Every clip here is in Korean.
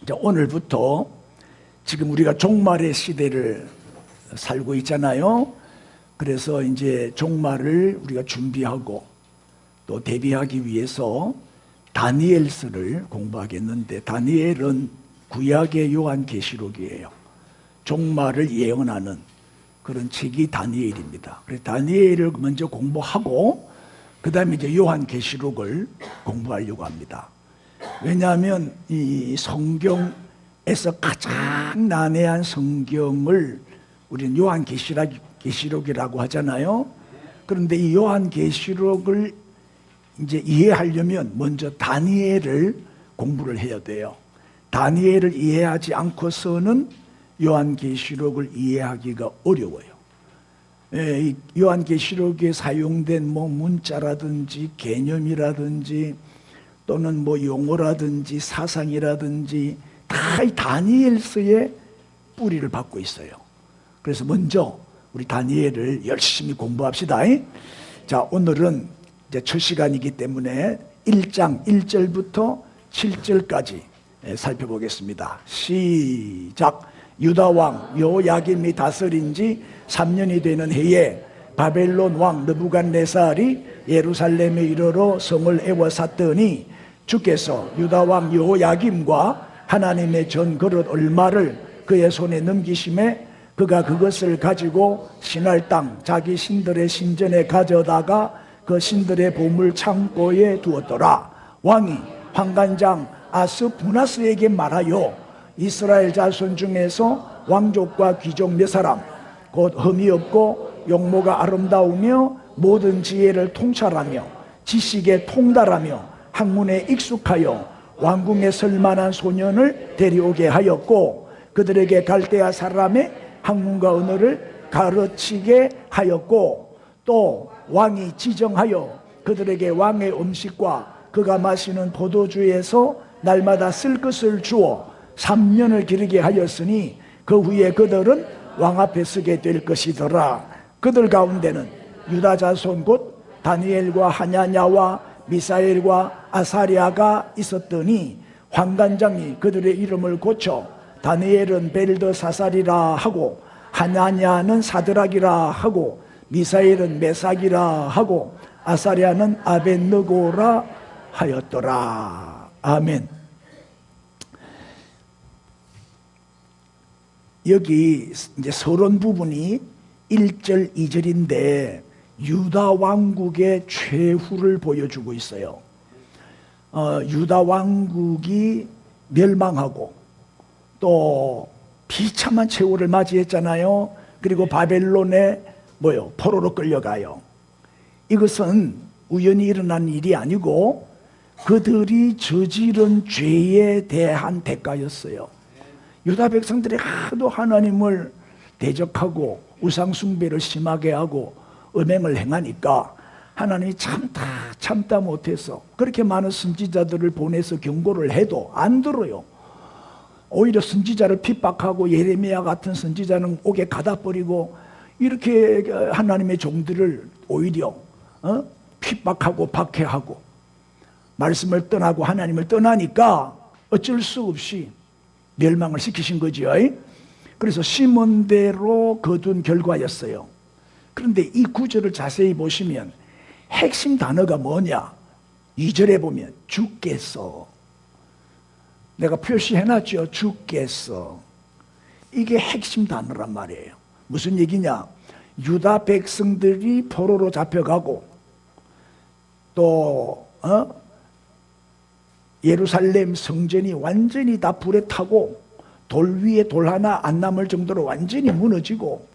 자, 오늘부터 지금 우리가 종말의 시대를 살고 있잖아요. 그래서 이제 종말을 우리가 준비하고 또 대비하기 위해서 다니엘서를 공부하겠는데, 다니엘은 구약의 요한계시록이에요. 종말을 예언하는 그런 책이 다니엘입니다. 그래서 다니엘을 먼저 공부하고 그 다음에 이제 요한계시록을 공부하려고 합니다. 왜냐하면 이 성경에서 가장 난해한 성경을 우리는 요한계시록이라고 하잖아요. 그런데 이 요한계시록을 이제 이해하려면 먼저 다니엘을 공부를 해야 돼요. 다니엘을 이해하지 않고서는 요한계시록을 이해하기가 어려워요. 이 요한계시록에 사용된 문자라든지 개념이라든지 또는 용어라든지 사상이라든지 다 이 다니엘서의 뿌리를 받고 있어요. 그래서 먼저 우리 다니엘을 열심히 공부합시다. 자, 오늘은 이제 첫 시간이기 때문에 1장 1절부터 7절까지 살펴보겠습니다. 시작. 유다왕 요야김이 다스린 지 3년이 되는 해에 바벨론 왕 느부갓네살이 예루살렘에 이르러 성을 에워쌌더니 주께서 유다왕 요야김과 하나님의 전 그릇 얼마를 그의 손에 넘기심에 그가 그것을 가지고 신할 땅 자기 신들의 신전에 가져다가 그 신들의 보물 창고에 두었더라. 왕이 환관장 아스부나스에게 말하여 이스라엘 자손 중에서 왕족과 귀족 몇 사람 곧 흠이 없고 용모가 아름다우며 모든 지혜를 통찰하며 지식에 통달하며 학문에 익숙하여 왕궁에 설만한 소년을 데려오게 하였고 그들에게 갈대아 사람의 학문과 언어를 가르치게 하였고 또 왕이 지정하여 그들에게 왕의 음식과 그가 마시는 포도주에서 날마다 쓸 것을 주어 3년을 기르게 하였으니 그 후에 그들은 왕 앞에 서게 될 것이더라. 그들 가운데는 유다 자손 곧 다니엘과 하냐냐와 미사엘과 아사랴가 있었더니 환관장이 그들의 이름을 고쳐 다니엘은 벨드사살이라 하고 하냐냐는 사드락이라 하고 미사엘은 메삭이라 하고 아사랴는 아벳느고라 하였더라. 아멘. 여기 이제 서론 부분이 1절 2절인데 유다 왕국의 최후를 보여주고 있어요. 유다 왕국이 멸망하고 또 비참한 최후를 맞이했잖아요. 그리고 바벨론에 포로로 끌려가요. 이것은 우연히 일어난 일이 아니고 그들이 저지른 죄에 대한 대가였어요. 유다 백성들이 하도 하나님을 대적하고 우상 숭배를 심하게 하고 음행을 행하니까 하나님이 참다 못해서 그렇게 많은 선지자들을 보내서 경고를 해도 안 들어요. 오히려 선지자를 핍박하고 예레미야 같은 선지자는 옥에 가다버리고 이렇게 하나님의 종들을 오히려 핍박하고 박해하고 말씀을 떠나고 하나님을 떠나니까 어쩔 수 없이 멸망을 시키신 거죠. 그래서 심은 대로 거둔 결과였어요. 그런데 이 구절을 자세히 보시면 핵심 단어가 뭐냐? 2절에 보면 주께서, 내가 표시해놨죠. 주께서. 이게 핵심 단어란 말이에요. 무슨 얘기냐? 유다 백성들이 포로로 잡혀가고 또 예루살렘 성전이 완전히 다 불에 타고 돌 위에 돌 하나 안 남을 정도로 완전히 무너지고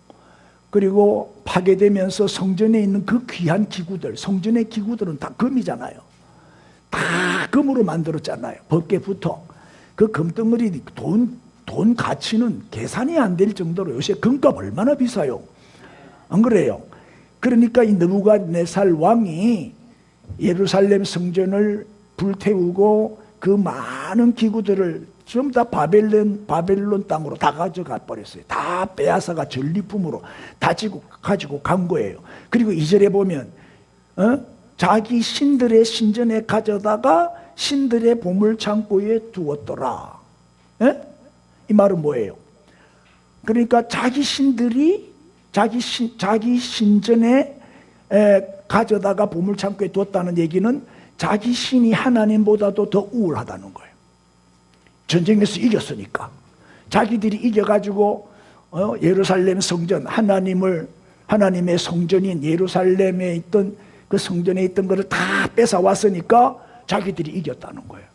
그리고 파괴되면서 성전에 있는 그 귀한 기구들, 성전의 기구들은 다 금이잖아요. 다 금으로 만들었잖아요. 법궤부터. 그 금덩어리 돈 가치는 계산이 안 될 정도로 요새 금값 얼마나 비싸요. 안 그래요? 그러니까 이 느부갓네살 왕이 예루살렘 성전을 불태우고 그 많은 기구들을 전부 다 바벨론 땅으로 다 가져가 버렸어요. 다 빼앗아가 전리품으로 다 가지고 간 거예요. 그리고 2절에 보면 자기 신들의 신전에 가져다가 신들의 보물 창고에 두었더라. 예? 이 말은 뭐예요? 그러니까 자기 신들이 자기 신전에 가져다가 보물창고에 뒀다는 얘기는 자기 신이 하나님보다도 더 우월하다는 거예요. 전쟁에서 이겼으니까. 자기들이 이겨가지고 예루살렘 성전, 하나님의 성전인 예루살렘에 있던 그 성전에 있던 것을 다 뺏어왔으니까 자기들이 이겼다는 거예요.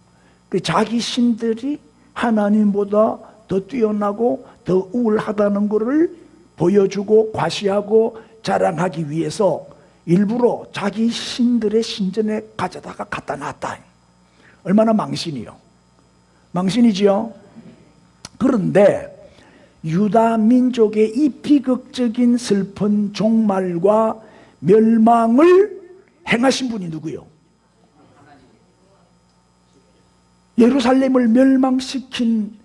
자기 신들이 하나님보다 더 뛰어나고 더 우월하다는 것을 보여주고 과시하고 자랑하기 위해서 일부러 자기 신들의 신전에 가져다가 갖다 놨다. 얼마나 망신이요. 망신이지요. 그런데 유다 민족의 이 비극적인 슬픈 종말과 멸망을 행하신 분이 누구요? 예루살렘을 멸망시킨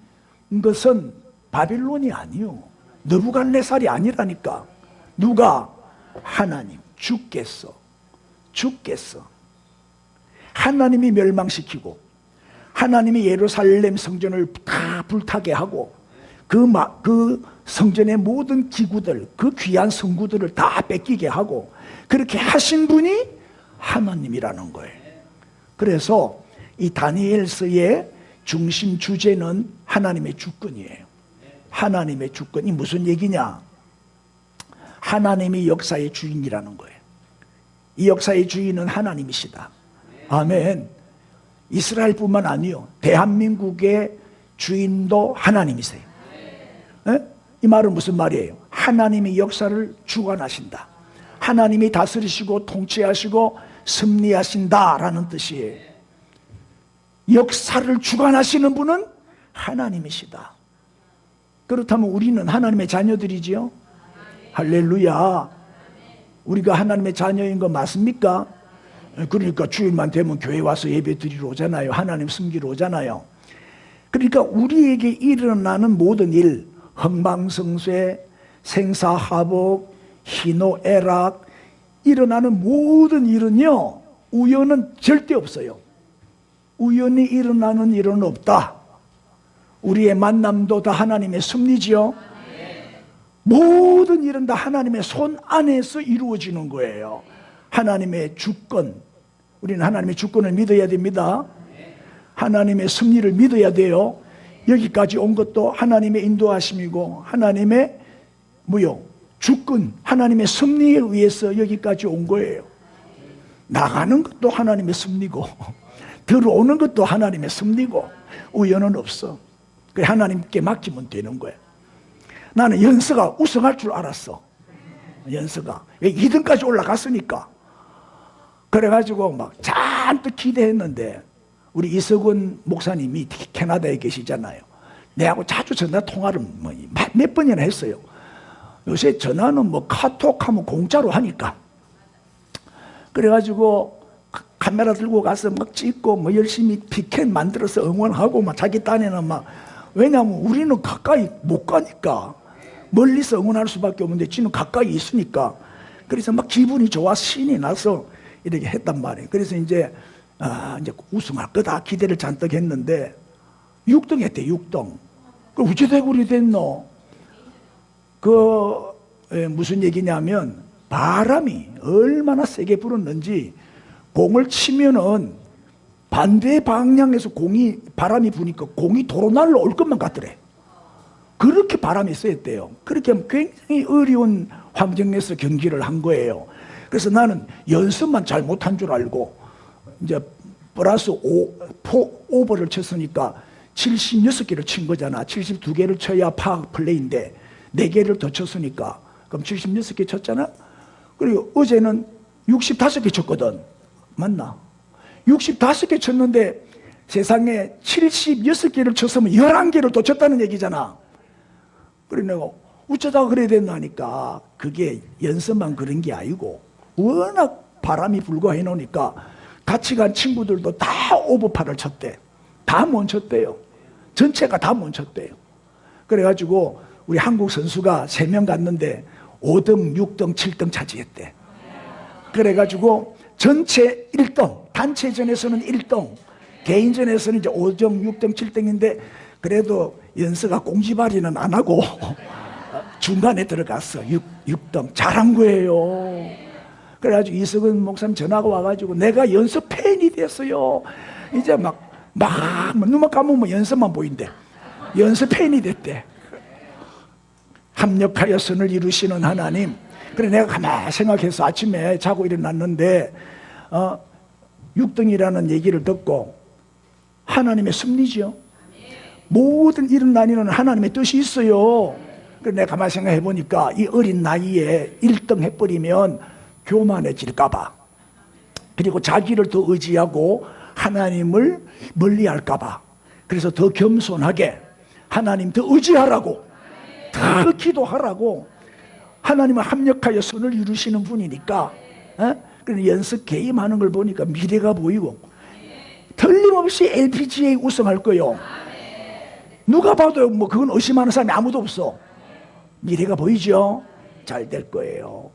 것은 바빌론이 아니요, 느부갓네살이 아니라니까. 누가? 하나님, 주께서 하나님이 멸망시키고 하나님이 예루살렘 성전을 다 불타게 하고 그 성전의 모든 기구들, 그 귀한 성구들을 다 뺏기게 하고 그렇게 하신 분이 하나님이라는 거예요. 그래서 이 다니엘서의 중심 주제는 하나님의 주권이에요. 하나님의 주권이 무슨 얘기냐? 하나님이 역사의 주인이라는 거예요. 이 역사의 주인은 하나님이시다. 아멘. 이스라엘뿐만 아니요, 대한민국의 주인도 하나님이세요. 에? 이 말은 무슨 말이에요? 하나님이 역사를 주관하신다. 하나님이 다스리시고 통치하시고 섭리하신다라는 뜻이에요. 역사를 주관하시는 분은 하나님이시다. 그렇다면 우리는 하나님의 자녀들이지요? 할렐루야. 우리가 하나님의 자녀인 거 맞습니까? 그러니까 주일만 되면 교회 와서 예배 드리러 오잖아요. 하나님 섬기러 오잖아요. 그러니까 우리에게 일어나는 모든 일, 흥망성쇠, 생사화복, 희노애락, 일어나는 모든 일은요, 우연은 절대 없어요. 우연히 일어나는 일은 없다. 우리의 만남도 다 하나님의 섭리지요. 모든 일은 다 하나님의 손 안에서 이루어지는 거예요. 하나님의 주권, 우리는 하나님의 주권을 믿어야 됩니다. 하나님의 섭리를 믿어야 돼요. 여기까지 온 것도 하나님의 인도하심이고 하나님의 주권, 하나님의 섭리에 의해서 여기까지 온 거예요. 나가는 것도 하나님의 섭리고 들어오는 것도 하나님의 섭리고 우연은 없어. 그래, 하나님께 맡기면 되는 거예요. 나는 연서가 우승할 줄 알았어. 연서가 2등까지 올라갔으니까. 그래가지고 막 잔뜩 기대했는데 우리 이석훈 목사님이 캐나다에 계시잖아요. 내하고 자주 전화 통화를 몇 번이나 했어요. 요새 전화는 카톡하면 공짜로 하니까. 그래가지고 카메라 들고 가서 막 찍고 열심히 피켓 만들어서 응원하고 자기 딴에는 왜냐하면 우리는 가까이 못 가니까 멀리서 응원할 수밖에 없는데 지는 가까이 있으니까. 그래서 막 기분이 좋아 신이 나서 이렇게 했단 말이에요. 그래서 이제 우승할 거다 기대를 잔뜩 했는데 6등 했대. 6등. 그 어찌 되고 그리 됐노? 무슨 얘기냐면 바람이 얼마나 세게 불었는지 공을 치면은 반대 방향에서 바람이 부니까 공이 도로 날라올 것만 같더래. 그렇게 바람이 셌대요. 그렇게 하면 굉장히 어려운 환경 내에서 경기를 한 거예요. 그래서 나는 연습만 잘 못한 줄 알고 이제 플러스 4오버를 쳤으니까 76개를 친 거잖아. 72개를 쳐야 파악 플레이인데 4개를 더 쳤으니까 그럼 76개 쳤잖아. 그리고 어제는 65개 쳤거든. 맞나? 65개 쳤는데 세상에 76개를 쳤으면 11개를 더 쳤다는 얘기잖아. 그래 내가 어쩌다가 그래야 됐나니까 그게 연습만 그런 게 아니고 워낙 바람이 불고 해놓으니까 같이 간 친구들도 다 오버파를 쳤대. 다 못 쳤대요. 전체가 다 못 쳤대요. 그래가지고 우리 한국 선수가 3명 갔는데 5등, 6등, 7등 차지했대. 그래가지고 전체 1등, 단체전에서는 1등, 개인전에서는 이제 5등, 6등, 7등인데 그래도 연서가 꽁지발이는 안 하고 중간에 들어갔어. 6등 잘한 거예요. 그래가지고 이석은 목사님 전화가 와가지고 내가 연서 팬이 됐어요. 이제 막 눈만 감으면 연서만 보인대. 연서 팬이 됐대. 합력하여 선을 이루시는 하나님. 그래 내가 가만히 생각해서 아침에 자고 일어났는데 6등이라는 얘기를 듣고 하나님의 섭리죠. 모든 일어난 일은 하나님의 뜻이 있어요. 그래 내가 가만히 생각해 보니까 이 어린 나이에 1등 해버리면 교만해질까봐, 그리고 자기를 더 의지하고 하나님을 멀리할까봐, 그래서 더 겸손하게 하나님 더 의지하라고, 더 기도하라고. 하나님은 합력하여 선을 이루시는 분이니까. 그래서 연습 개임하는 걸 보니까 미래가 보이고 틀림없이 LPGA 우승할 거요. 누가 봐도 뭐 그건 의심하는 사람이 아무도 없어. 미래가 보이죠? 잘 될 거예요.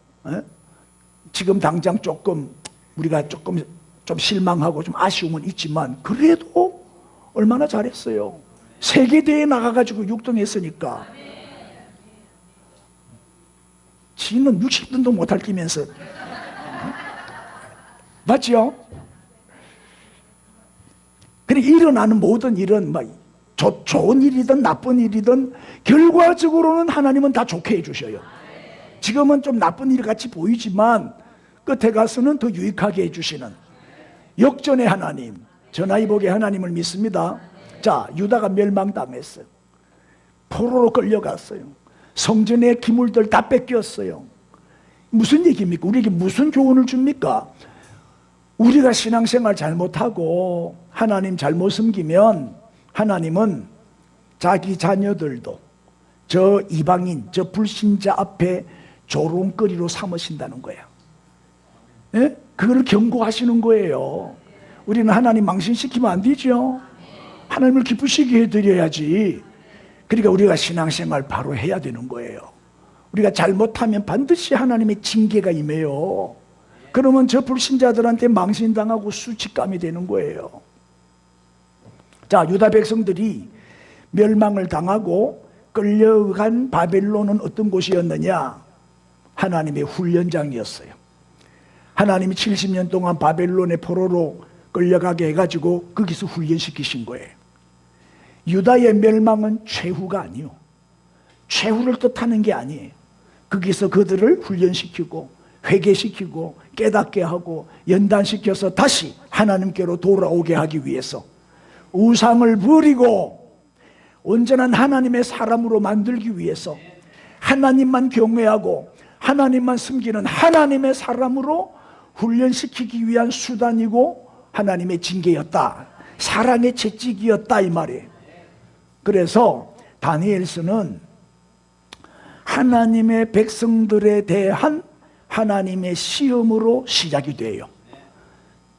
지금 당장 조금 우리가 조금 좀 실망하고 좀 아쉬움은 있지만 그래도 얼마나 잘했어요. 세계대회에 나가가지고 6등 했으니까. 지는 60등도 못할 끼면서. 맞죠? 그래 일어나는 모든 일은 좋은 일이든 나쁜 일이든 결과적으로는 하나님은 다 좋게 해주셔요. 지금은 좀 나쁜 일 같이 보이지만 끝에 가서는 더 유익하게 해주시는 역전의 하나님, 전화위복의 하나님을 믿습니다. 자, 유다가 멸망당했어요. 포로로 끌려갔어요. 성전의 기물들 다 뺏겼어요. 무슨 얘기입니까? 우리에게 무슨 교훈을 줍니까? 우리가 신앙생활 잘못하고 하나님 잘못 섬기면 하나님은 자기 자녀들도 저 이방인, 저 불신자 앞에 조롱거리로 삼으신다는 거야. 예? 그걸 경고하시는 거예요. 우리는 하나님 망신시키면 안 되죠. 하나님을 기쁘시게 해드려야지. 그러니까 우리가 신앙생활 바로 해야 되는 거예요. 우리가 잘못하면 반드시 하나님의 징계가 임해요. 그러면 저 불신자들한테 망신당하고 수치감이 되는 거예요. 자, 유다 백성들이 멸망을 당하고 끌려간 바벨론은 어떤 곳이었느냐? 하나님의 훈련장이었어요. 하나님이 70년 동안 바벨론의 포로로 끌려가게 해가지고 거기서 훈련시키신 거예요. 유다의 멸망은 최후가 아니요, 최후를 뜻하는 게 아니에요. 거기서 그들을 훈련시키고 회개시키고 깨닫게 하고 연단시켜서 다시 하나님께로 돌아오게 하기 위해서 우상을 버리고 온전한 하나님의 사람으로 만들기 위해서 하나님만 경외하고 하나님만 섬기는 하나님의 사람으로 훈련시키기 위한 수단이고 하나님의 징계였다, 사랑의 채찍이었다 이 말이에요. 그래서 다니엘서는 하나님의 백성들에 대한 하나님의 시험으로 시작이 돼요.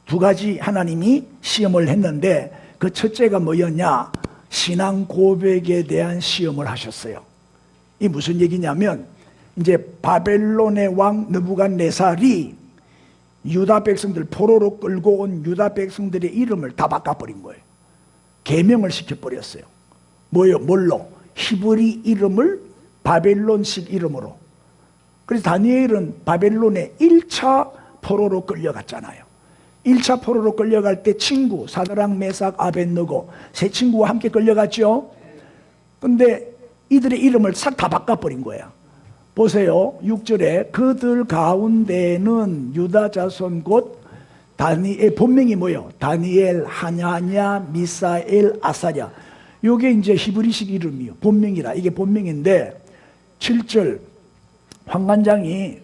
두 가지 하나님이 시험을 했는데 그 첫째가 뭐였냐? 신앙 고백에 대한 시험을 하셨어요. 이 무슨 얘기냐면 이제 바벨론의 왕 느부갓네살이 유다 백성들, 포로로 끌고 온 유다 백성들의 이름을 다 바꿔버린 거예요. 계명을 시켜버렸어요. 뭐요? 뭘로? 히브리 이름을 바벨론식 이름으로. 그래서 다니엘은 바벨론에 1차 포로로 끌려갔잖아요. 1차 포로로 끌려갈 때 친구 사드락 메삭 아벳느고 세 친구와 함께 끌려갔죠. 근데 이들의 이름을 싹 다 바꿔버린 거야. 보세요. 6절에 그들 가운데는 유다 자손 곧 다니엘, 본명이 뭐예요? 다니엘, 하냐냐, 미사엘, 아사랴. 요게 이제 히브리식 이름이요. 본명이라. 이게 본명인데 7절 황관장이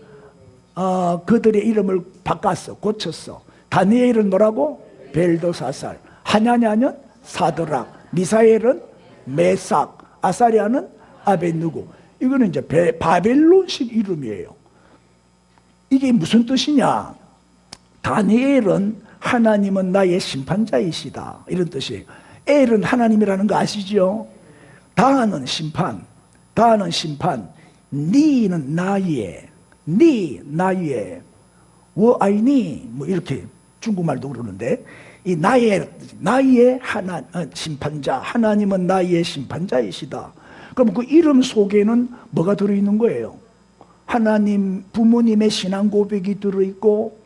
그들의 이름을 바꿨어. 고쳤어. 다니엘은 뭐라고? 벨도사살. 하냐냐는 사드락, 미사엘은 메삭, 아사랴는 아벳느고. 이거는 이제 바벨론식 이름이에요. 이게 무슨 뜻이냐? 다니엘은 하나님은 나의 심판자이시다, 이런 뜻이에요. 엘은 하나님이라는 거 아시죠? 다는 심판, 다는 심판, 니는 나의, 니 나의, 워아이니 뭐 이렇게 중국말도 그러는데 이 나의 심판자, 하나님은 나의 심판자이시다. 그럼 그 이름 속에는 뭐가 들어있는 거예요? 하나님, 부모님의 신앙 고백이 들어있고,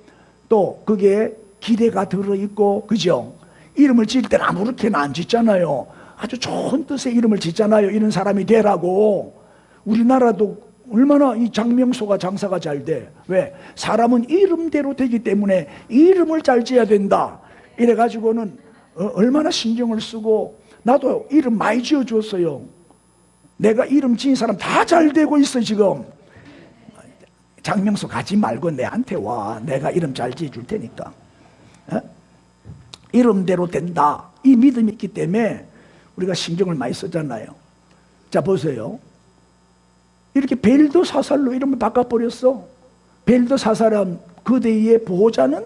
또 그게 기대가 들어있고, 그죠? 이름을 지을 때는 아무렇게나 안 짓잖아요. 아주 좋은 뜻의 이름을 짓잖아요. 이런 사람이 되라고. 우리나라도 얼마나 이 장명소가 장사가 잘 돼. 왜? 사람은 이름대로 되기 때문에 이름을 잘 지어야 된다. 이래가지고는 얼마나 신경을 쓰고, 나도 이름 많이 지어줬어요. 내가 이름 지은 사람 다 잘 되고 있어 지금. 장명소 가지 말고 내한테 와. 내가 이름 잘 지어줄 테니까. 이름대로 된다. 이 믿음이 있기 때문에 우리가 신경을 많이 쓰잖아요. 자, 보세요. 이렇게 벨드사살로 이름을 바꿔버렸어. 벨드사살은 그대의 보호자는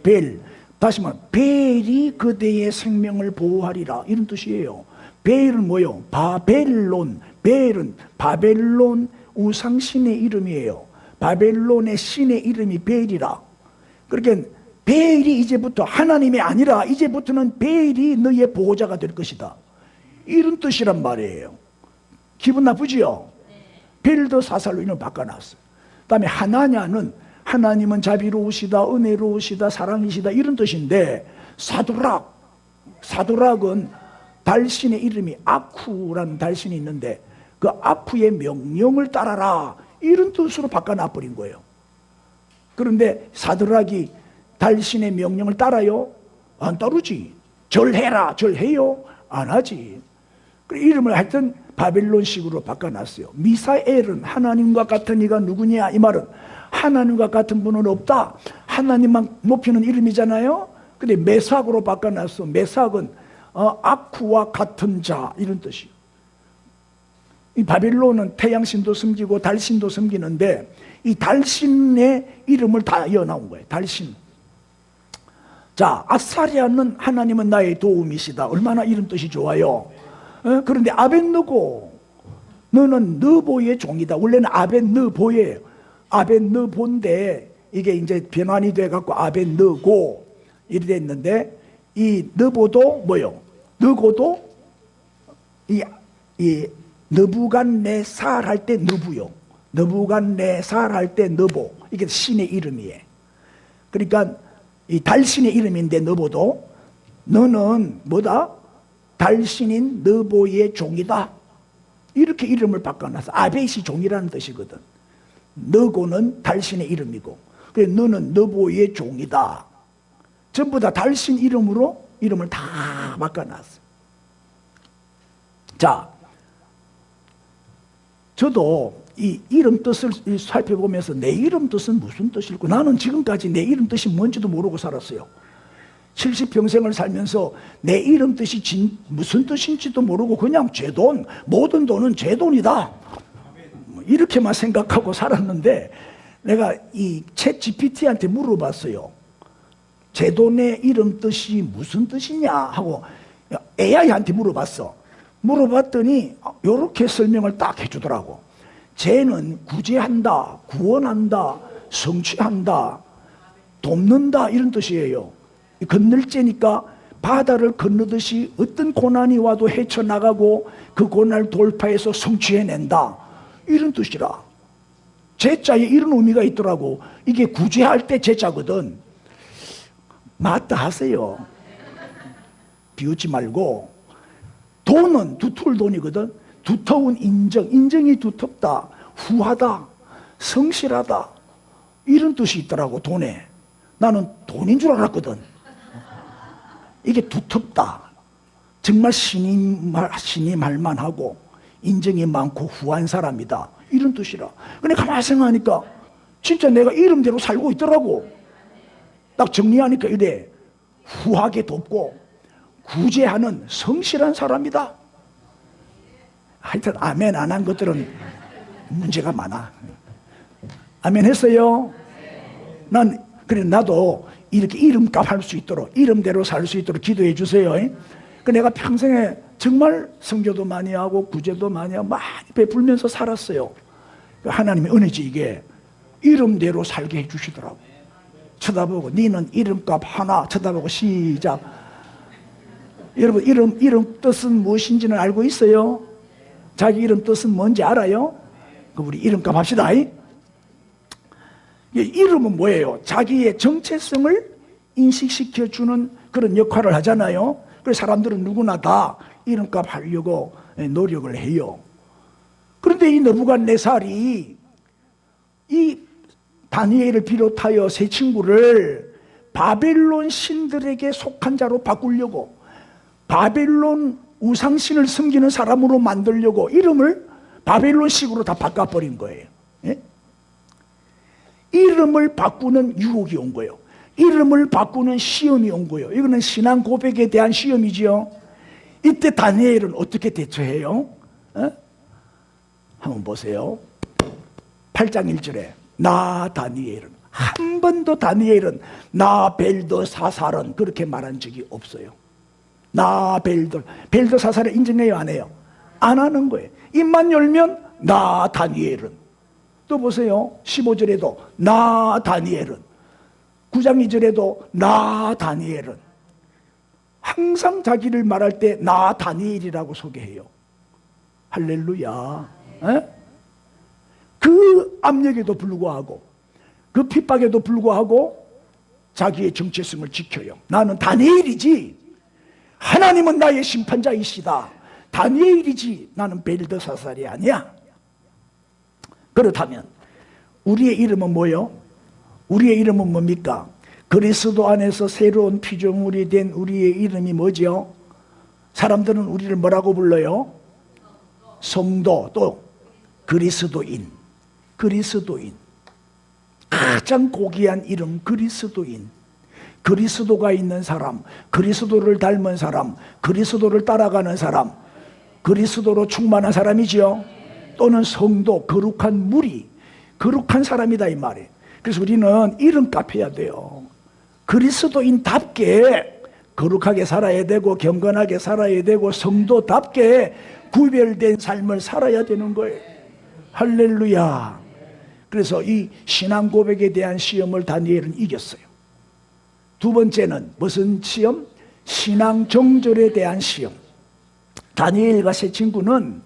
벨. 다시 말하면 벨이 그대의 생명을 보호하리라, 이런 뜻이에요. 벨은 뭐요? 바벨론. 벨은 바벨론 우상신의 이름이에요. 바벨론의 신의 이름이 벨이라. 그러니까 벨이 이제부터 하나님이 아니라 이제부터는 벨이 너의 보호자가 될 것이다, 이런 뜻이란 말이에요. 기분 나쁘지요? 벨드사살로 이름을 바꿔놨어요. 그 다음에 하나냐는 하나님은 자비로우시다, 은혜로우시다, 사랑이시다, 이런 뜻인데, 사드락은 달신의 이름이 아쿠라는 달신이 있는데 그 아쿠의 명령을 따라라, 이런 뜻으로 바꿔놔버린 거예요. 그런데 사드락이 달신의 명령을 따라요? 안 따르지. 절해라, 절해요? 안 하지. 이름을 하여튼 바벨론식으로 바꿔놨어요. 미사엘은 하나님과 같은 이가 누구냐, 이 말은 하나님과 같은 분은 없다, 하나님만 높이는 이름이잖아요. 근데 메삭으로 바꿔놨어. 메삭은 아쿠와 같은 자, 이런 뜻이에요. 이 바벨론은 태양신도 섬기고 달신도 섬기는데 이 달신의 이름을 다 이어나온 거예요. 달신. 자, 아사리아는 하나님은 나의 도움이시다. 얼마나 이름 뜻이 좋아요. 그런데 아벳느고, 너는 느보의 종이다. 원래는 아벳느보예요. 아벳느보인데 이게 이제 변환이 돼갖고 아벳느고 이렇게 됐는데, 이 느보도 뭐요? 느고도 이 느부갓네살 할 때 느부요. 느부갓네살 할 때 느보. 이게 신의 이름이에요. 그러니까 이 달신의 이름인데 느보도, 너는 뭐다? 달신인 느보의 종이다. 이렇게 이름을 바꿔놨어. 아벳이 종이라는 뜻이거든. 느고는 달신의 이름이고, 그래 너는 느보의 종이다. 전부 다 달신 이름으로 이름을 다 바꿔놨어. 자, 저도 이 이름 뜻을 살펴보면서 내 이름 뜻은 무슨 뜻일까? 나는 지금까지 내 이름 뜻이 뭔지도 모르고 살았어요. 70평생을 살면서 내 이름 뜻이 무슨 뜻인지도 모르고 그냥 제 돈, 모든 돈은 제 돈이다, 이렇게만 생각하고 살았는데, 내가 이 챗 GPT한테 물어봤어요. 제 돈의 이름 뜻이 무슨 뜻이냐 하고 AI한테 물어봤어. 물어봤더니 이렇게 설명을 딱 해주더라고. 쟤는 구제한다, 구원한다, 성취한다, 돕는다, 이런 뜻이에요. 건널 째니까 바다를 건너듯이 어떤 고난이 와도 헤쳐나가고 그 고난을 돌파해서 성취해낸다, 이런 뜻이라. 제자에 이런 의미가 있더라고. 이게 구제할 때 제자거든. 맞다 하세요. 비웃지 말고. 돈은 두터울 돈이거든. 두터운 인정이 두텁다, 후하다, 성실하다, 이런 뜻이 있더라고, 돈에. 나는 돈인 줄 알았거든. 이게 두텁다, 정말 신이 말만하고 인정이 많고 후한 사람이다, 이런 뜻이라. 근데 가만히 생각하니까 진짜 내가 이름대로 살고 있더라고. 딱 정리하니까 이래. 후하게 돕고 구제하는 성실한 사람이다. 하여튼 아멘 안 한 것들은 문제가 많아. 아멘 했어요? 그래, 나도 이렇게 이름값 할 수 있도록, 이름대로 살 수 있도록 기도해 주세요. 내가 평생에 정말 성교도 많이 하고 구제도 많이 하고 많이 베풀면서 살았어요. 하나님의 은혜지 이게. 이름대로 살게 해주시더라고. 쳐다보고, 니는 이름값 하나, 쳐다보고 시작. 여러분 이름 뜻은 무엇인지는 알고 있어요? 자기 이름 뜻은 뭔지 알아요? 그럼 우리 이름값 합시다. 이름은 뭐예요? 자기의 정체성을 인식시켜주는 그런 역할을 하잖아요. 그래서 사람들은 누구나 다 이름값 하려고 노력을 해요. 그런데 이 느부갓네살이 이 다니엘을 비롯하여 세 친구를 바벨론 신들에게 속한 자로 바꾸려고, 바벨론 우상신을 섬기는 사람으로 만들려고 이름을 바벨론식으로 다 바꿔버린 거예요. 예? 이름을 바꾸는 유혹이 온 거예요. 이름을 바꾸는 시험이 온 거예요. 이거는 신앙 고백에 대한 시험이지요. 이때 다니엘은 어떻게 대처해요? 한번 보세요. 8장 1절에 나 다니엘은, 한 번도 다니엘은 나 벨드사살은 그렇게 말한 적이 없어요. 나 벨드사살을 인정해요, 안 해요? 안 하는 거예요. 입만 열면 나 다니엘은. 또 보세요. 15절에도 나 다니엘은, 9장 2절에도 나 다니엘은. 항상 자기를 말할 때 나 다니엘이라고 소개해요. 할렐루야. 에? 그 압력에도 불구하고, 그 핍박에도 불구하고 자기의 정체성을 지켜요. 나는 다니엘이지, 하나님은 나의 심판자이시다. 다니엘이지 나는 벨드사살이 아니야. 그렇다면 우리의 이름은 뭐요? 우리의 이름은 뭡니까? 그리스도 안에서 새로운 피조물이 된 우리의 이름이 뭐죠? 사람들은 우리를 뭐라고 불러요? 성도, 또 그리스도인. 그리스도인. 가장 고귀한 이름 그리스도인. 그리스도가 있는 사람, 그리스도를 닮은 사람, 그리스도를 따라가는 사람, 그리스도로 충만한 사람이지요. 또는 성도, 거룩한 무리, 거룩한 사람이다 이 말이에요. 그래서 우리는 이름값 해야 돼요. 그리스도인답게 거룩하게 살아야 되고, 경건하게 살아야 되고, 성도답게 구별된 삶을 살아야 되는 거예요. 할렐루야. 그래서 이 신앙 고백에 대한 시험을 다니엘은 이겼어요. 두 번째는 무슨 시험? 신앙 정절에 대한 시험. 다니엘과 세 친구는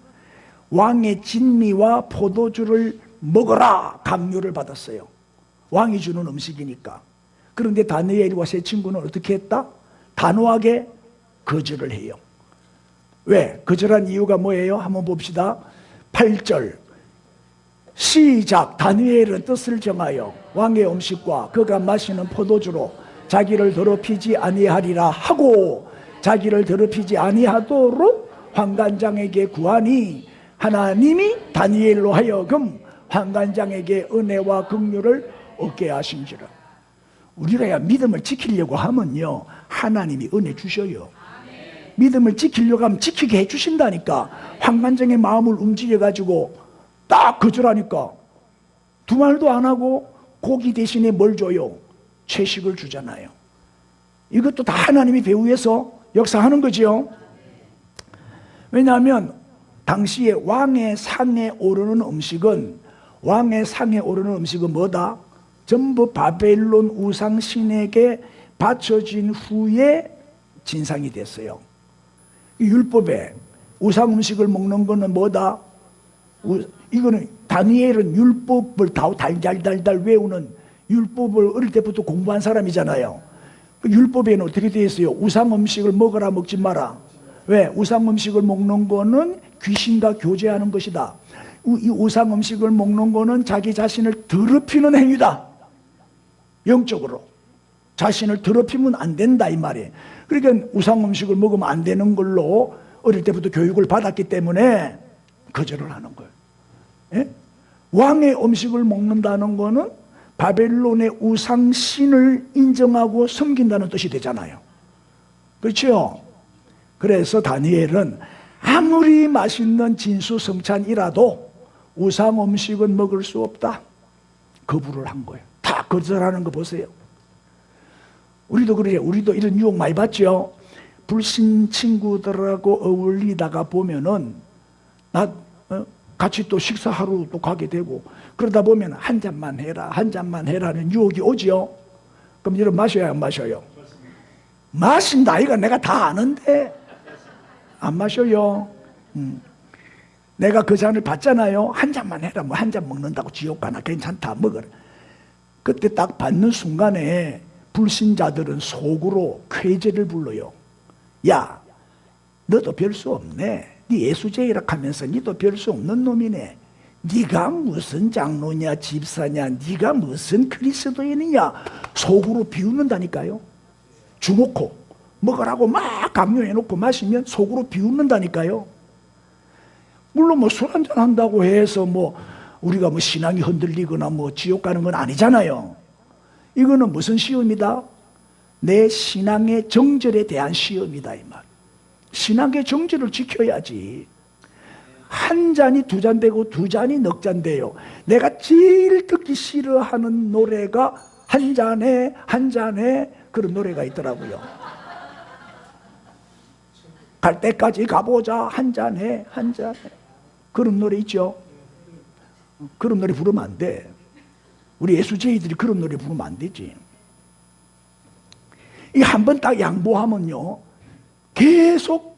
왕의 진미와 포도주를 먹어라 강요를 받았어요. 왕이 주는 음식이니까. 그런데 다니엘과 세 친구는 어떻게 했다? 단호하게 거절을 해요. 왜? 거절한 이유가 뭐예요? 한번 봅시다. 8절 시작. 다니엘은 뜻을 정하여 왕의 음식과 그가 마시는 포도주로 자기를 더럽히지 아니하리라 하고, 자기를 더럽히지 아니하도록 환관장에게 구하니 하나님이 다니엘로 하여금 환관장에게 은혜와 긍휼을 얻게 하신지라. 우리가 믿음을 지키려고 하면요, 하나님이 은혜 주셔요. 믿음을 지키려고 하면 지키게 해주신다니까. 환관장의 마음을 움직여가지고 딱 거절하니까 두 말도 안 하고 고기 대신에 뭘 줘요? 채식을 주잖아요. 이것도 다 하나님이 배후에서 역사하는 거지요. 왜냐하면 당시에 왕의 상에 오르는 음식은, 왕의 상에 오르는 음식은 뭐다? 전부 바벨론 우상신에게 바쳐진 후에 진상이 됐어요. 이 율법에 우상 음식을 먹는 거는 뭐다? 이거는 다니엘은 율법을 달달달달 외우는, 율법을 어릴 때부터 공부한 사람이잖아요. 그 율법에는 어떻게 되어 있어요? 우상 음식을 먹어라, 먹지 마라. 왜? 우상 음식을 먹는 거는 귀신과 교제하는 것이다. 이 우상 음식을 먹는 거는 자기 자신을 더럽히는 행위다. 영적으로 자신을 더럽히면 안 된다 이 말이에요. 그러니까 우상 음식을 먹으면 안 되는 걸로 어릴 때부터 교육을 받았기 때문에 거절을 하는 거예요. 예? 왕의 음식을 먹는다는 거는 바벨론의 우상신을 인정하고 섬긴다는 뜻이 되잖아요. 그렇죠? 그래서 다니엘은 아무리 맛있는 진수성찬이라도 우상 음식은 먹을 수 없다. 거부를 한 거예요. 다 거절하는 거 보세요. 우리도 그래요. 우리도 이런 유혹 많이 받죠. 불신 친구들하고 어울리다가 보면은 같이 또 식사하러 또 가게 되고, 그러다 보면 한 잔만 해라, 한 잔만 해라는 유혹이 오지요. 그럼 여러분 마셔야 안 마셔요? 마신다 이거 내가 다 아는데 안 마셔요. 내가 그 잔을 받잖아요. 한 잔만 해라. 뭐 한 잔 먹는다고 지옥 가나. 괜찮다. 먹어라. 그때 딱 받는 순간에 불신자들은 속으로 쾌재를 불러요. 야, 너도 별 수 없네. 네 예수제이라 하면서 너도 별 수 없는 놈이네. 네가 무슨 장로냐 집사냐, 네가 무슨 그리스도인이냐. 속으로 비웃는다니까요. 주놓고 먹으라고 막 강요해놓고 마시면 속으로 비웃는다니까요. 물론 뭐 술 한잔 한다고 해서 뭐 우리가 뭐 신앙이 흔들리거나 뭐 지옥 가는 건 아니잖아요. 이거는 무슨 시험이다? 내 신앙의 정절에 대한 시험이다 이 말. 신앙의 정절을 지켜야지. 한 잔이 두 잔 되고 두 잔이 넉 잔 돼요. 내가 제일 듣기 싫어하는 노래가 한 잔에 한 잔에 그런 노래가 있더라고요. 갈 때까지 가보자 한 잔에 한 잔에 그런 노래 있죠. 그런 노래 부르면 안 돼. 우리 예수제이들이 그런 노래 부르면 안 되지. 이 한 번 딱 양보하면요 계속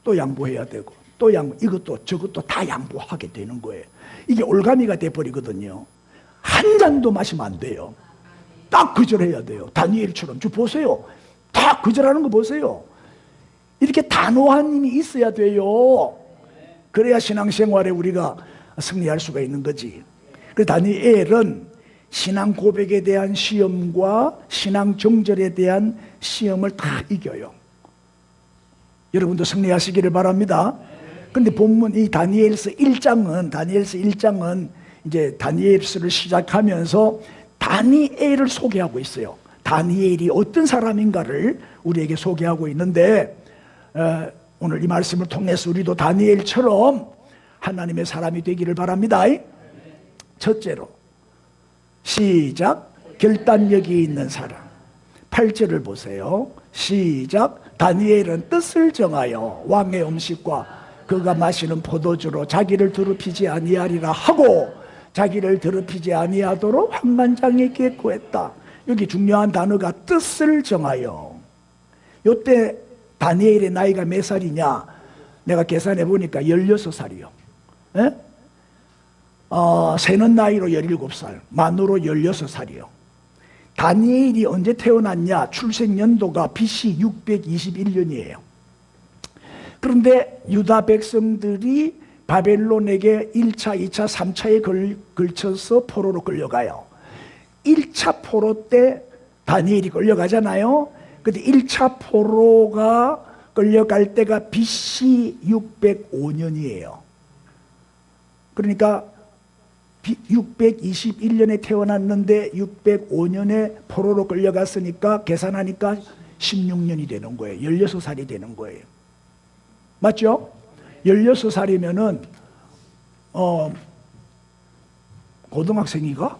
또 양보해야 되고 또 양보, 이것도 저것도 다 양보하게 되는 거예요. 이게 올가미가 돼버리거든요. 한 잔도 마시면 안 돼요. 딱 거절해야 돼요. 다니엘처럼. 저 보세요. 다 거절하는 거 보세요. 이렇게 단호한 힘이 있어야 돼요. 그래야 신앙생활에 우리가 승리할 수가 있는 거지. 그래서 다니엘은 신앙 고백에 대한 시험과 신앙 정절에 대한 시험을 다 이겨요. 여러분도 승리하시기를 바랍니다. 근데 본문 이 다니엘서 1장은 이제 다니엘서를 시작하면서 다니엘을 소개하고 있어요. 다니엘이 어떤 사람인가를 우리에게 소개하고 있는데 오늘 이 말씀을 통해서 우리도 다니엘처럼 하나님의 사람이 되기를 바랍니다. 첫째로 시작, 결단력이 있는 사람. 8절을 보세요. 시작. 다니엘은 뜻을 정하여 왕의 음식과 그가 마시는 포도주로 자기를 더럽히지 아니하리라 하고 자기를 더럽히지 아니하도록 환관장에게 구했다. 여기 중요한 단어가 뜻을 정하여. 이때 다니엘의 나이가 몇 살이냐? 내가 계산해 보니까 16살이요. 예? 새는 나이로 17살, 만으로 16살이요. 다니엘이 언제 태어났냐? 출생 연도가 BC 621년이에요. 그런데 유다 백성들이 바벨론에게 1차, 2차, 3차에 걸쳐서 포로로 끌려가요. 1차 포로 때 다니엘이 끌려가잖아요. 근데 1차 포로가 끌려갈 때가 BC 605년이에요. 그러니까 621년에 태어났는데 605년에 포로로 끌려갔으니까 계산하니까 16년이 되는 거예요. 16살이 되는 거예요. 맞죠? 16살이면은 고등학생이가?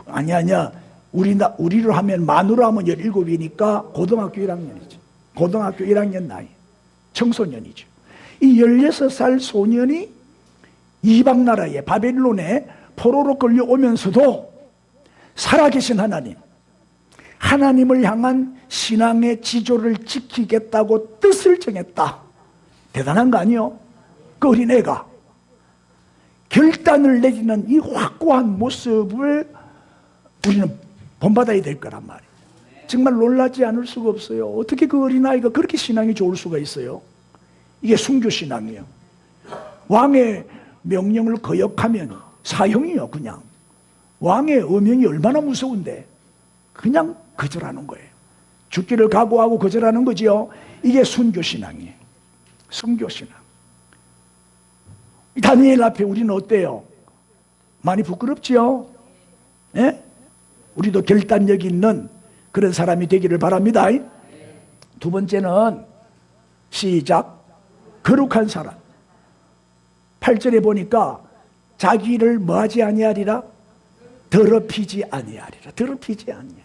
아니야. 우리로 하면 만으로 하면 17이니까 고등학교 1학년이죠. 고등학교 1학년 나이. 청소년이죠. 이 16살 소년이 이방 나라에 바벨론에 포로로 끌려오면서도 살아계신 하나님을 향한 신앙의 지조를 지키겠다고 뜻을 정했다. 대단한 거 아니요? 그 어린애가 결단을 내리는 이 확고한 모습을 우리는 본받아야 될 거란 말이에요. 정말 놀라지 않을 수가 없어요. 어떻게 그 어린아이가 그렇게 신앙이 좋을 수가 있어요? 이게 순교신앙이에요. 왕의 명령을 거역하면 사형이요. 그냥 왕의 어명이 얼마나 무서운데 그냥 거절하는 거예요. 죽기를 각오하고 거절하는 거지요. 이게 순교신앙이에요. 순교신앙. 다니엘 앞에 우리는 어때요? 많이 부끄럽지요? 예? 우리도 결단력 있는 그런 사람이 되기를 바랍니다. 두 번째는 시작. 거룩한 사람. 8절에 보니까 자기를 뭐하지 아니하리라? 더럽히지 아니하리라. 더럽히지 아니하리라.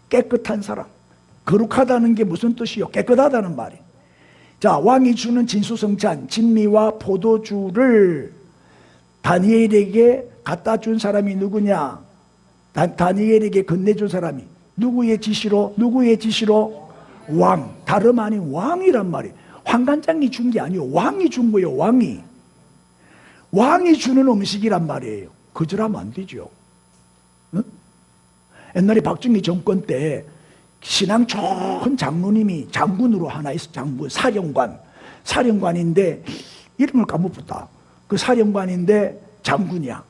깨끗한 사람. 거룩하다는 게 무슨 뜻이요? 깨끗하다는 말이에요. 자, 왕이 주는 진수성찬, 진미와 포도주를 다니엘에게 갖다 준 사람이 누구냐? 다니엘에게 건네준 사람이 누구의 지시로? 왕, 다름 아닌 왕이란 말이에요. 환관장이 준 게 아니에요. 왕이 준 거예요. 왕이 주는 음식이란 말이에요. 거절하면 안 되죠. 응? 옛날에 박정희 정권 때 신앙 좋은 장로님이 장군으로 하나 있어. 장군, 사령관인데 이름을 까먹었다. 그 사령관인데 장군이야.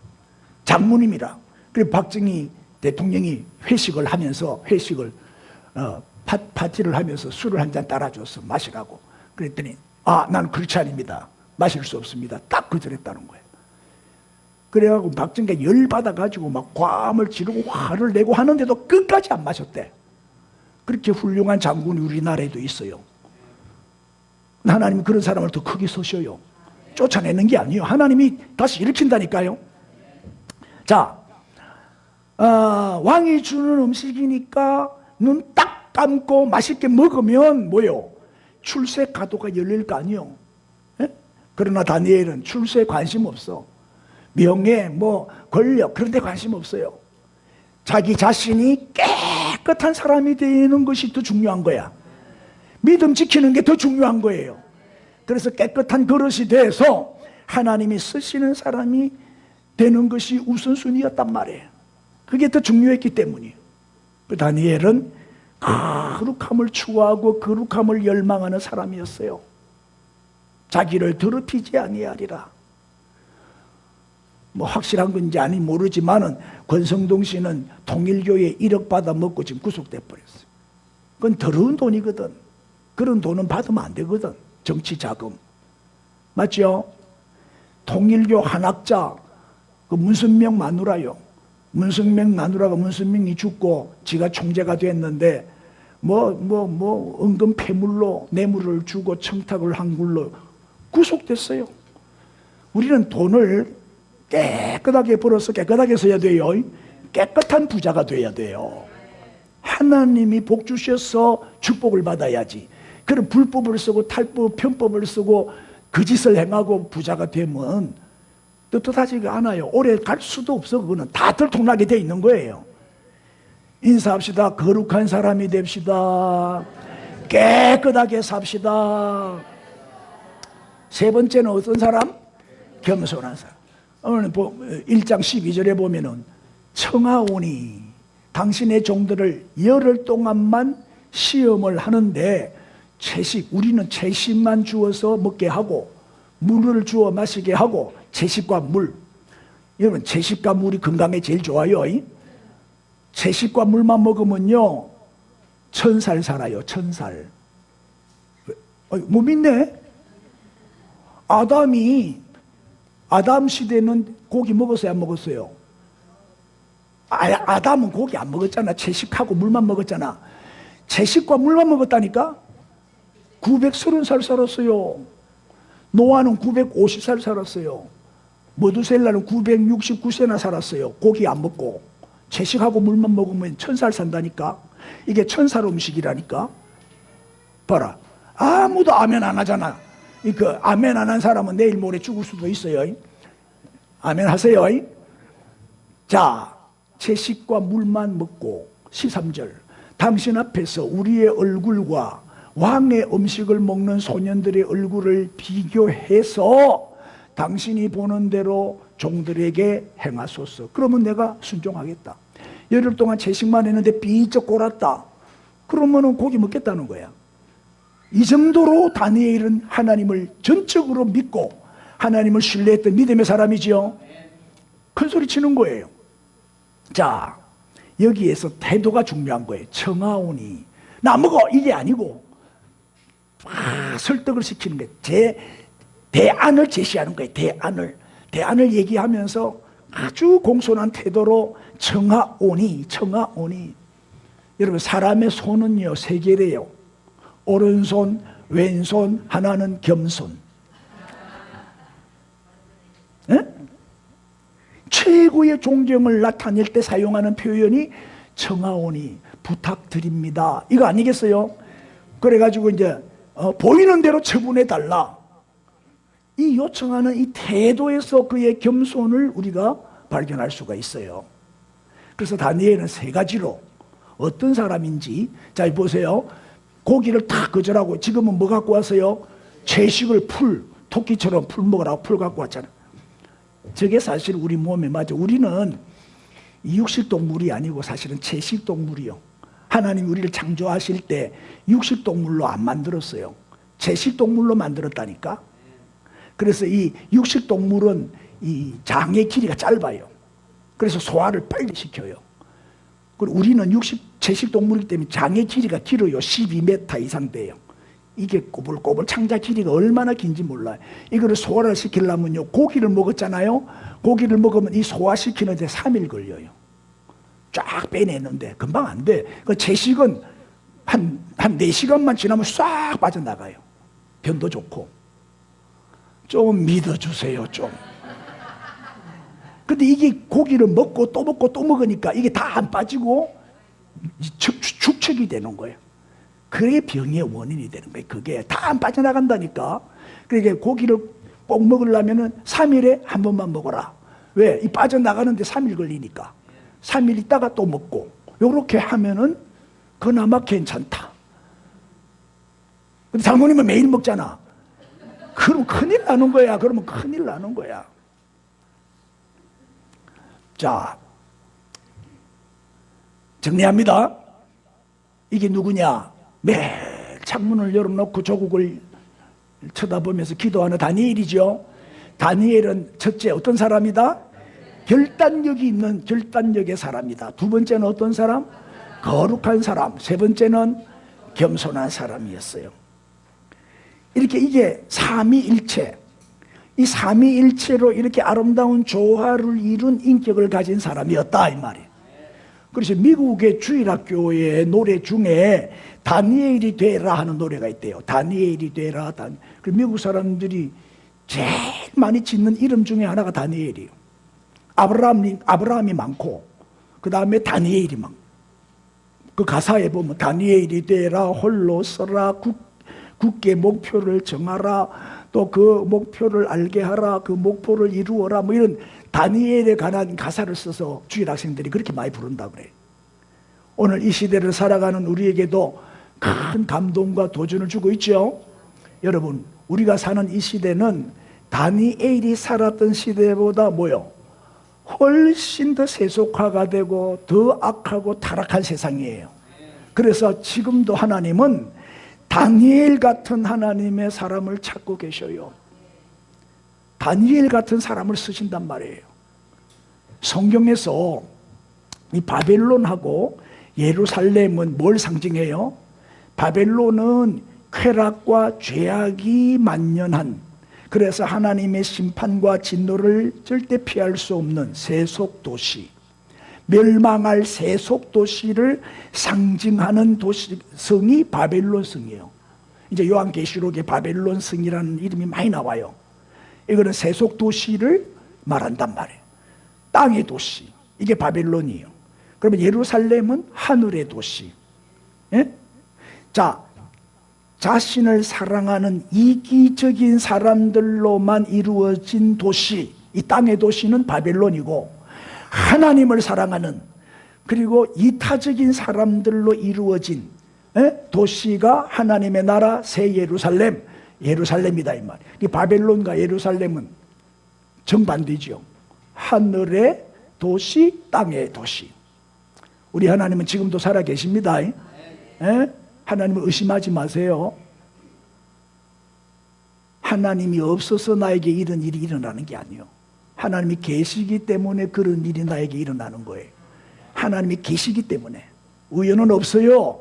장모님이라. 그래서 박정희 대통령이 회식을 파티를 하면서 술을 한 잔 따라줘서 마시라고. 그랬더니 난 그렇지 않습니다. 마실 수 없습니다. 딱 거절했다는 거예요. 그래가지고 박정희가 열받아가지고 막 과음을 지르고 화를 내고 하는데도 끝까지 안 마셨대. 그렇게 훌륭한 장군이 우리나라에도 있어요. 하나님은 그런 사람을 더 크게 쓰셔요. 쫓아내는 게 아니에요. 하나님이 다시 일으킨다니까요. 자, 왕이 주는 음식이니까 눈 딱 감고 맛있게 먹으면 뭐요? 출세 가도가 열릴 거 아니에요. 예? 그러나 다니엘은 출세에 관심 없어. 명예, 권력 그런 데 관심 없어요. 자기 자신이 깨끗한 사람이 되는 것이 더 중요한 거야. 믿음 지키는 게 더 중요한 거예요. 그래서 깨끗한 그릇이 돼서 하나님이 쓰시는 사람이 되는 것이 우선순위였단 말이에요. 그게 더 중요했기 때문이에요. 그 다니엘은 거룩함을 추구하고 거룩함을 열망하는 사람이었어요. 자기를 더럽히지 아니하리라. 확실한 건지 아닌지 모르지만은 권성동 씨는 통일교에 1억 받아 먹고 지금 구속돼 버렸어요. 그건 더러운 돈이거든. 그런 돈은 받으면 안 되거든. 정치 자금. 맞죠? 통일교 한학자 그 문선명 마누라요. 문선명 마누라가 문선명이 죽고 지가 총재가 됐는데 은근 폐물로 뇌물을 주고 청탁을 한 걸로 구속됐어요. 우리는 돈을 깨끗하게 벌어서 깨끗하게 써야 돼요. 깨끗한 부자가 돼야 돼요. 하나님이 복 주셔서 축복을 받아야지. 그런 불법을 쓰고 탈법, 편법을 쓰고 거짓을 행하고 부자가 되면 떳떳하지가 않아요. 오래 갈 수도 없어. 그거는 다 들통나게 돼 있는 거예요. 인사합시다. 거룩한 사람이 됩시다. 깨끗하게 삽시다. 세 번째는 어떤 사람? 겸손한 사람. 오늘 1장 12절에 보면은 청하오니 당신의 종들을 열흘 동안만 시험을 하는데 우리는 채식만 주어서 먹게 하고 물을 주어 마시게 하고 채식과 물. 여러분 채식과 물이 건강에 제일 좋아요. 채식과 물만 먹으면요 1000살 살아요. 1000살. 못 믿네. 아담 시대는 고기 먹었어요? 안 먹었어요? 아담은 고기 안 먹었잖아. 채식하고 물만 먹었잖아. 채식과 물만 먹었다니까? 930살 살았어요. 노아는 950살 살았어요. 머두셀라는 969세나 살았어요. 고기 안 먹고. 채식하고 물만 먹으면 1000살 산다니까? 이게 1000살 음식이라니까? 봐라. 아무도 아멘 안 하잖아. 아멘 안 한 사람은 내일 모레 죽을 수도 있어요. 아멘 하세요. 자, 채식과 물만 먹고 13절. 당신 앞에서 우리의 얼굴과 왕의 음식을 먹는 소년들의 얼굴을 비교해서 당신이 보는 대로 종들에게 행하소서. 그러면 내가 순종하겠다. 열흘 동안 채식만 했는데 삐쩍 골았다. 그러면은 고기 먹겠다는 거야. 이 정도로 다니엘은 하나님을 전적으로 믿고 하나님을 신뢰했던 믿음의 사람이지요. 큰 소리 치는 거예요. 자, 여기에서 태도가 중요한 거예요. 청하오니 나 먹어 이게 아니고 설득을 시키는 거예요. 대안을 제시하는 거예요. 대안을 얘기하면서 아주 공손한 태도로 청하오니. 여러분 사람의 손은요 3개래요. 오른손, 왼손, 하나는 겸손. 에? 최고의 존경을 나타낼 때 사용하는 표현이 청하오니 부탁드립니다. 이거 아니겠어요? 그래가지고 이제 보이는 대로 처분해 달라. 이 요청하는 이 태도에서 그의 겸손을 우리가 발견할 수가 있어요. 그래서 다니엘은 3가지로 어떤 사람인지 자 보세요. 고기를 다 거절하고 지금은 뭐 갖고 왔어요? 채식을 풀, 토끼처럼 풀 먹으라고 풀 갖고 왔잖아요. 저게 사실 우리 몸에 맞아. 우리는 육식동물이 아니고 사실은 채식동물이요. 하나님이 우리를 창조하실 때 육식동물로 안 만들었어요. 채식동물로 만들었다니까. 그래서 이 육식동물은 이 장의 길이가 짧아요. 그래서 소화를 빨리 시켜요. 그리고 우리는 채식동물이기 때문에 장의 길이가 길어요. 12m 이상 돼요. 이게 꼬불꼬불 창자 길이가 얼마나 긴지 몰라요. 이거를 소화를 시키려면요, 고기를 먹었잖아요. 고기를 먹으면 이 소화시키는데 3일 걸려요. 쫙 빼내는데 금방 안 돼. 그 채식은 한 4시간만 지나면 싹 빠져나가요. 변도 좋고. 좀 믿어주세요, 좀. 근데 이게 고기를 먹고 또 먹으니까 이게 다 안 빠지고 축척이 되는 거예요. 그게 병의 원인이 되는 거예요. 그게 다 안 빠져나간다니까. 그러니까 고기를 꼭 먹으려면 3일에 한 번만 먹어라. 왜? 이 빠져나가는데 3일 걸리니까. 3일 있다가 또 먹고. 요렇게 하면은 그나마 괜찮다. 근데 장모님은 매일 먹잖아. 그럼 큰일 나는 거야. 그러면 큰일 나는 거야. 자, 정리합니다. 이게 누구냐? 매일 창문을 열어놓고 조국을 쳐다보면서 기도하는 다니엘이죠. 다니엘은 첫째 어떤 사람이다? 결단력이 있는 결단력의 사람이다. 두 번째는 어떤 사람? 거룩한 사람. 세 번째는 겸손한 사람이었어요. 이렇게 이게 삼위일체, 이 삼위일체로 이렇게 아름다운 조화를 이룬 인격을 가진 사람이었다 이 말이에요. 그래서 미국의 주일학교의 노래 중에 다니엘이 되라 하는 노래가 있대요. 다니엘이 되라. 그 미국 사람들이 제일 많이 짓는 이름 중에 하나가 다니엘이에요. 아브라함이 많고 그 다음에 다니엘이 많고, 그 가사에 보면 다니엘이 되라, 홀로 서라, 굳게 목표를 정하라, 또 그 목표를 알게 하라, 그 목표를 이루어라, 뭐 이런 다니엘에 관한 가사를 써서 주일 학생들이 그렇게 많이 부른다고 그래요. 오늘 이 시대를 살아가는 우리에게도 큰 감동과 도전을 주고 있죠. 여러분, 우리가 사는 이 시대는 다니엘이 살았던 시대보다 뭐요? 훨씬 더 세속화가 되고 더 악하고 타락한 세상이에요. 그래서 지금도 하나님은 다니엘 같은 하나님의 사람을 찾고 계셔요. 다니엘 같은 사람을 쓰신단 말이에요. 성경에서 이 바벨론하고 예루살렘은 뭘 상징해요? 바벨론은 쾌락과 죄악이 만연한, 그래서 하나님의 심판과 진노를 절대 피할 수 없는 세속도시, 멸망할 세속도시를 상징하는 성이 바벨론 성이에요. 이제 요한계시록에 바벨론 성이라는 이름이 많이 나와요. 이거는 세속도시를 말한단 말이에요. 땅의 도시, 이게 바벨론이에요. 그러면 예루살렘은 하늘의 도시. 예? 자, 자신을 사랑하는 이기적인 사람들로만 이루어진 도시, 이 땅의 도시는 바벨론이고, 하나님을 사랑하는, 그리고 이타적인 사람들로 이루어진 도시가 하나님의 나라 새 예루살렘, 예루살렘이다 이 말. 이 바벨론과 예루살렘은 정반대죠. 하늘의 도시, 땅의 도시. 우리 하나님은 지금도 살아 계십니다. 하나님을 의심하지 마세요. 하나님이 없어서 나에게 이런 일이 일어나는 게 아니에요. 하나님이 계시기 때문에 그런 일이 나에게 일어나는 거예요. 하나님이 계시기 때문에. 우연은 없어요.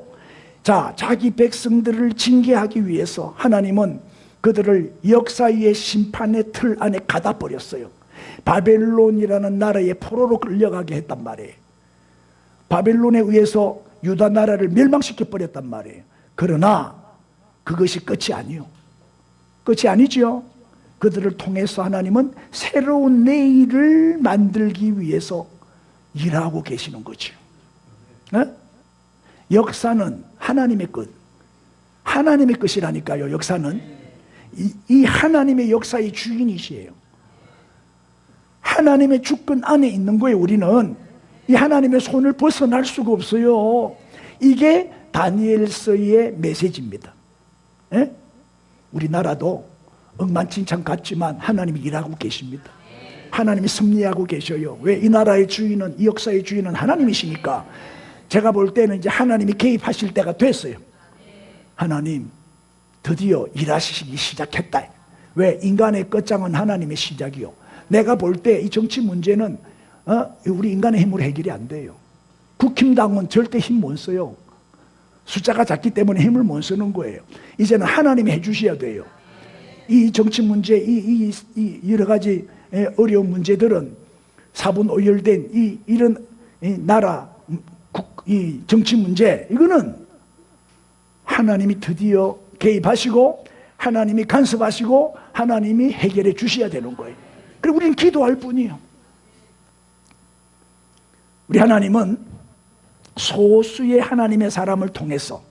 자, 자기 백성들을 징계하기 위해서 하나님은 그들을 역사의 심판의 틀 안에 가다 버렸어요. 바벨론이라는 나라에 포로로 끌려가게 했단 말이에요. 바벨론에 의해서 유다 나라를 멸망시켜 버렸단 말이에요. 그러나 그것이 끝이 아니요. 끝이 아니죠. 그들을 통해서 하나님은 새로운 내일을 만들기 위해서 일하고 계시는 거죠. 네? 역사는 하나님의 끝. 하나님의 끝이라니까요. 역사는 이 하나님의 역사의 주인이시에요. 하나님의 주권 안에 있는 거예요. 우리는 이 하나님의 손을 벗어날 수가 없어요. 이게 다니엘서의 메시지입니다. 예? 우리나라도 엉망진창 같지만 하나님이 일하고 계십니다. 하나님이 섭리하고 계셔요. 왜? 이 나라의 주인은, 이 역사의 주인은 하나님이시니까. 제가 볼 때는 이제 하나님이 개입하실 때가 됐어요. 하나님 드디어 일하시기 시작했다. 왜? 인간의 끝장은 하나님의 시작이요. 내가 볼 때 이 정치 문제는 우리 인간의 힘으로 해결이 안 돼요. 국힘당은 절대 힘 못 써요. 숫자가 작기 때문에 힘을 못 쓰는 거예요. 이제는 하나님이 해주셔야 돼요. 이 정치 문제, 이 여러 가지 어려운 문제들은 사분오열된 이런 나라, 이 정치 문제, 이거는 하나님이 드디어 개입하시고 하나님이 간섭하시고 하나님이 해결해 주셔야 되는 거예요. 그리고 우리는 기도할 뿐이에요. 우리 하나님은 소수의 하나님의 사람을 통해서,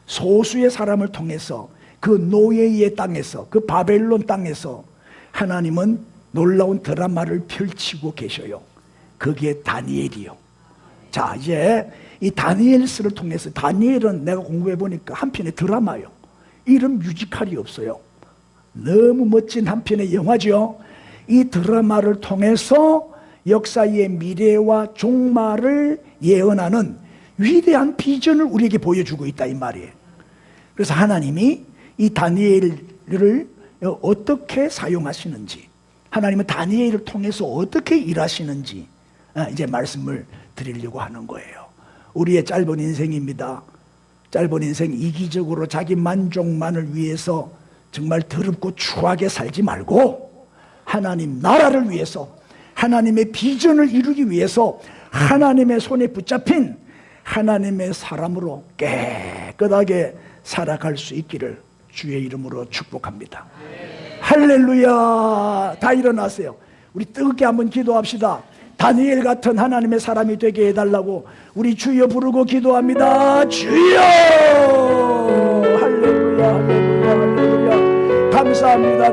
소수의 사람을 통해서 그 노예의 땅에서, 그 바벨론 땅에서 하나님은 놀라운 드라마를 펼치고 계셔요. 그게 다니엘이요. 자, 이제 이 다니엘서를 통해서, 다니엘은 내가 공부해 보니까 한 편의 드라마요. 이런 뮤지컬이 없어요. 너무 멋진 한 편의 영화죠. 이 드라마를 통해서 역사의 미래와 종말을 예언하는 위대한 비전을 우리에게 보여주고 있다, 이 말이에요. 그래서 하나님이 이 다니엘을 어떻게 사용하시는지, 하나님은 다니엘을 통해서 어떻게 일하시는지 이제 말씀을 드리려고 하는 거예요. 우리의 짧은 인생입니다. 짧은 인생 이기적으로 자기 만족만을 위해서 정말 더럽고 추하게 살지 말고 하나님 나라를 위해서, 하나님의 비전을 이루기 위해서 하나님의 손에 붙잡힌 하나님의 사람으로 깨끗하게 살아갈 수 있기를 주의 이름으로 축복합니다. 할렐루야. 다 일어나세요. 우리 뜨겁게 한번 기도합시다. 다니엘 같은 하나님의 사람이 되게 해달라고 우리 주여 부르고 기도합니다. 주여. 할렐루야, 할렐루야, 할렐루야. 감사합니다.